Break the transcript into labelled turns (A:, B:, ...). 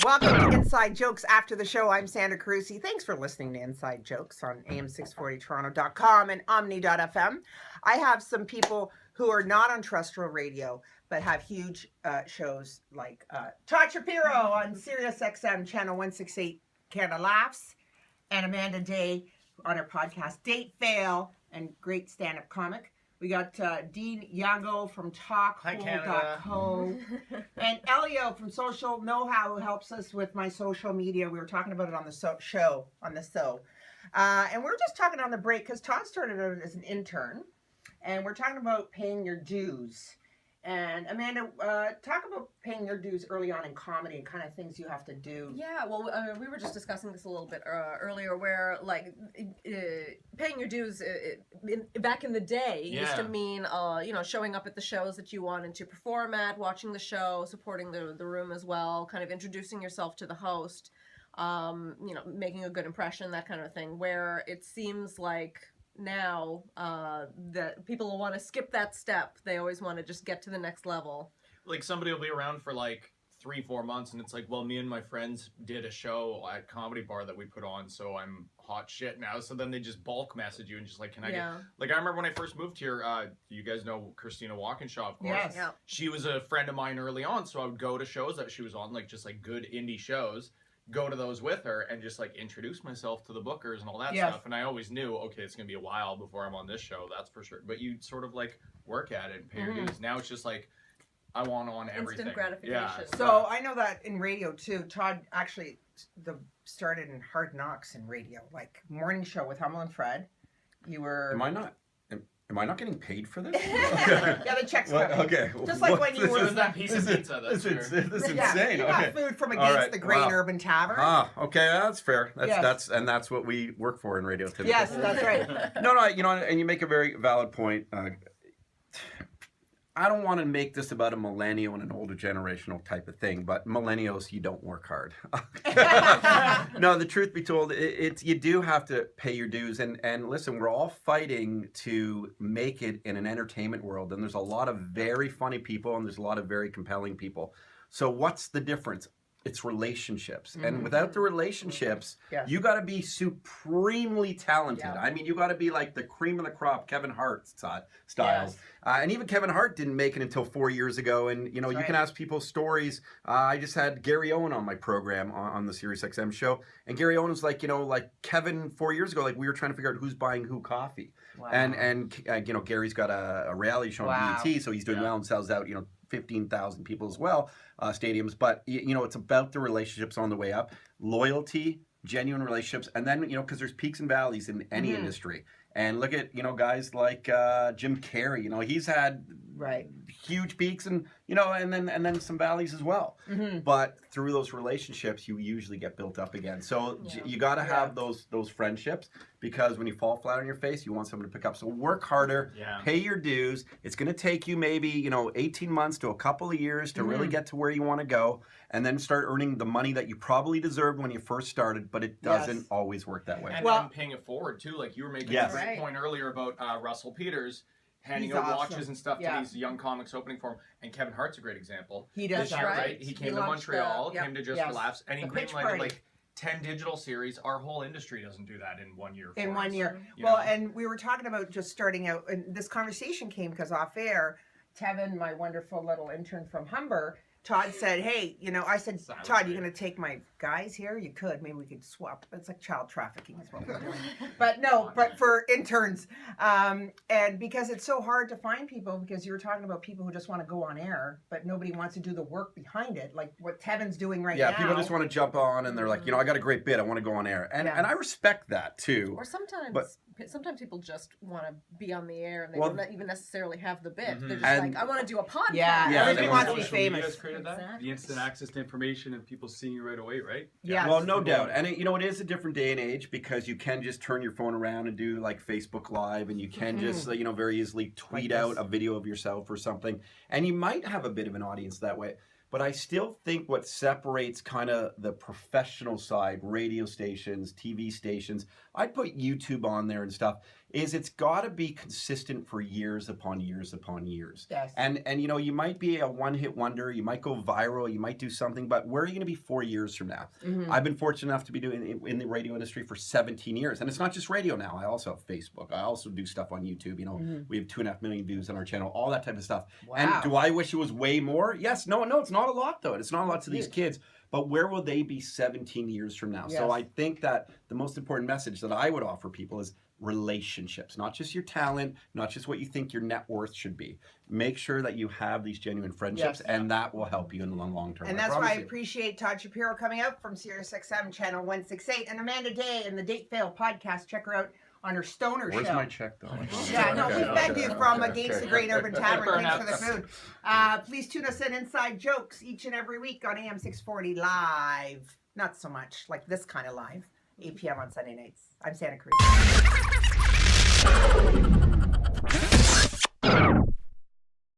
A: Welcome to Inside Jokes After the Show. I'm Sandra Carusi. Thanks for listening to Inside Jokes on am640toronto.com and omni.fm. I have some people who are not on terrestrial radio, but have huge shows like Todd Shapiro on Sirius XM Channel 168 Canada Laughs, and Amanda Day on her podcast Date Fail, and great stand-up comic. We got Dean Yago from talkhole.co and Elio from Social Know-How, who helps us with my social media. We were talking about it on the show. And we're just talking on the break because Todd started out as an intern, and we're talking about paying your dues. And Amanda, talk about paying your dues early on in comedy and kind of things you have to do.
B: Yeah, well, we were just discussing this a little bit earlier, where like paying your dues back in the day used to mean showing up at the shows that you wanted to perform at, watching the show, supporting the room as well, kind of introducing yourself to the host, making a good impression, that kind of thing. Where it seems like now that people will want to skip that step. They always want to just get to the next level.
C: Like somebody will be around for like 3-4 months and it's like, well, me and my friends did a show at Comedy Bar that we put on, so I'm hot shit now. So then they just bulk message you and just like, can I get... Like I remember when I first moved here, you guys know Christina Walkinshaw, of course.
A: Yes.
B: Yeah.
C: She was a friend of mine early on, so I would go to shows that she was on, like just like good indie shows, go to those with her and just like introduce myself to the bookers and all that stuff. And I always knew, okay, it's gonna be a while before I'm on this show, that's for sure. But you sort of like work at it and pay your dues. Now it's just like, I want on everything.
B: Instant gratification.
C: Yeah.
A: So I know that in radio too. Todd actually started in Hard Knocks in radio, like morning show with Hummel and Fred. You were.
D: Am I not getting paid for this?
A: Yeah, the check's coming.
D: Okay.
A: Just like when you were
C: that piece of pizza.
D: This is insane.
A: Yeah, you got food from Against the Grain Urban Tavern.
D: Okay, that's fair. That's what we work for in radio today.
A: Yes, that's right.
D: No, and you make a very valid point. I don't want to make this about a millennial and an older generational type of thing, but millennials, you don't work hard. No, the truth be told, it's you do have to pay your dues. And listen, we're all fighting to make it in an entertainment world. And there's a lot of very funny people and there's a lot of very compelling people. So what's the difference? It's relationships. And without the relationships, you got to be supremely talented. I mean, you got to be like the cream of the crop, Kevin Hart style.
A: Yes.
D: And even Kevin Hart didn't make it until 4 years ago. And, you can ask people stories. I just had Gary Owen on my program on the Sirius XM show. And Gary Owen was like, like Kevin 4 years ago, like we were trying to figure out who's buying who coffee.
A: Wow.
D: And Gary's got a reality show on BET, so he's doing well and sells out, 15,000 people as well, stadiums. But, it's about the relationships on the way up, loyalty, genuine relationships, and then, because there's peaks and valleys in any industry. And look at, guys like Jim Carrey, he's had huge peaks and, and then some valleys as well. But through those relationships, you usually get built up again. So you got to have those friendships, because when you fall flat on your face, you want someone to pick up. So work harder, pay your dues. It's going to take you maybe, 18 months to a couple of years to really get to where you want to go, and then start earning the money that you probably deserved when you first started, but it doesn't always work that way.
C: And then paying it forward too, like you were making a great point earlier about Russell Peters handing out watches and stuff to these young comics opening for him. And Kevin Hart's a great example.
A: He does that,
C: right? He came to Montreal, came to Just for Laughs, and he greenlighted like 10 digital series. Our whole industry doesn't do that in 1 year.
A: In 1 year. Well, and we were talking about just starting out, and this conversation came because off air, Tevin, my wonderful little intern from Humber, Todd said, hey, I said, Todd, you going to take my guys here? You could. Maybe we could swap. It's like child trafficking is what we're doing. But for interns. And because it's so hard to find people, because you were talking about people who just want to go on air, but nobody wants to do the work behind it, like what Tevin's doing now.
D: Yeah, people just want to jump on and they're like, I got a great bit. I want to go on air. And I respect that too.
B: Or sometimes people just want to be on the air and they don't even necessarily have the bit. They're just like, I want to do a podcast.
A: Yeah, everybody wants to be famous.
E: The instant access to information and people seeing you right away, right?
A: Yeah.
D: Well, no doubt. And it is a different day and age, because you can just turn your phone around and do like Facebook Live, and you can just, very easily tweet out a video of yourself or something. And you might have a bit of an audience that way. But I still think what separates kind of the professional side, radio stations, TV stations, I'd put YouTube on there and stuff, is it's got to be consistent for years upon years upon years.
A: Yes.
D: And you know, you might be a one-hit wonder, you might go viral, you might do something, but where are you going to be 4 years from now? I've been fortunate enough to be doing in the radio industry for 17 years, and it's not just radio now. I also have Facebook. I also do stuff on YouTube. You know, we have 2.5 million views on our channel, all that type of stuff.
A: Wow.
D: And do I wish it was way more? Yes. No, it's not a lot though. It's not a lot to these kids. But where will they be 17 years from now?
A: Yes.
D: So I think that the most important message that I would offer people is relationships, not just your talent, not just what you think your net worth should be. Make sure that you have these genuine friendships, and that will help you in the long term.
A: And that's why I appreciate Todd Shapiro coming out from SiriusXM channel 168, and Amanda Day in the Date Fail podcast. Check her out on her Stoner
D: Where's
A: show.
D: my check though?
A: Yeah, no, we fed you from Against the Great Urban Tavern. Thanks for the
C: Burnouts.
A: food. Please tune us in Inside Jokes each and every week on AM 640 live. Not so much like this kind of live. 8 p.m. on Sunday nights. I'm Santa Cruz.